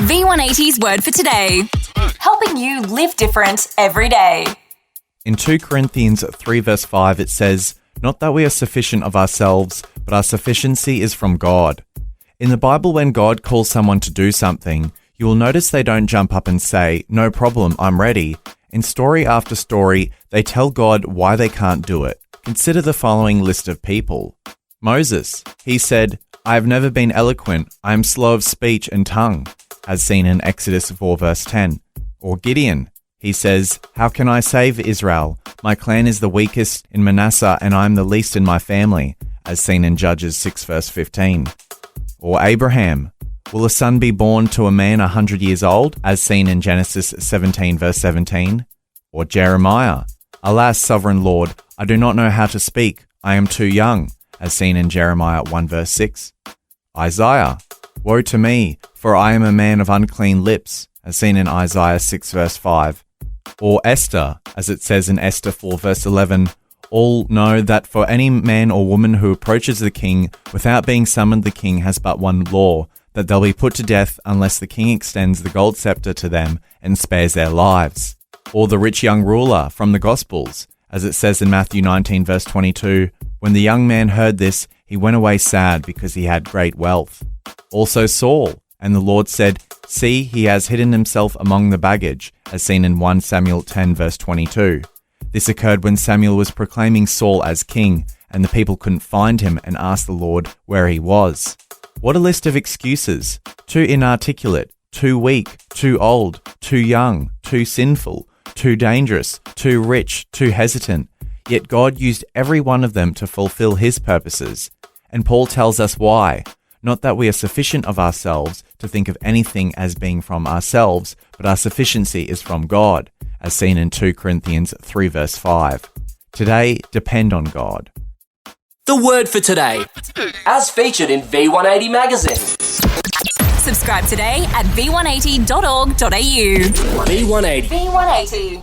V180's word for today. Helping you live different every day. In 2 Corinthians 3 verse 5 it says, "Not that we are sufficient of ourselves, but our sufficiency is from God." In the Bible, when God calls someone to do something, you will notice they don't jump up and say, "No problem, I'm ready." In story after story, they tell God why they can't do it. Consider the following list of people. Moses, he said, "I have never been eloquent, I am slow of speech and tongue," as seen in Exodus 4 verse 10. Or Gideon, he says, "How can I save Israel? My clan is the weakest in Manasseh and I am the least in my family," as seen in Judges 6 verse 15. Or Abraham, "Will a son be born to a man 100 years old?" as seen in Genesis 17 verse 17. Or Jeremiah, "Alas, sovereign Lord, I do not know how to speak, I am too young," as seen in Jeremiah 1 verse 6. Isaiah, "Woe to me, for I am a man of unclean lips," as seen in Isaiah 6 verse 5. Or Esther, as it says in Esther 4 verse 11, "All know that for any man or woman who approaches the king without being summoned, the king has but one law, that they'll be put to death unless the king extends the gold scepter to them and spares their lives." Or the rich young ruler from the Gospels, as it says in Matthew 19 verse 22, "When the young man heard this, he went away sad because he had great wealth." Also Saul, and the Lord said, "See, he has hidden himself among the baggage," as seen in 1 Samuel 10 verse 22. This occurred when Samuel was proclaiming Saul as king, and the people couldn't find him and asked the Lord where he was. What a list of excuses. Too inarticulate, too weak, too old, too young, too sinful, too dangerous, too rich, too hesitant. Yet God used every one of them to fulfill his purposes. And Paul tells us why. Not that we are sufficient of ourselves to think of anything as being from ourselves, but our sufficiency is from God, as seen in 2 Corinthians 3 verse 5. Today, depend on God. The word for today, as featured in V180 magazine. Subscribe today at v180.org.au. V180. V180.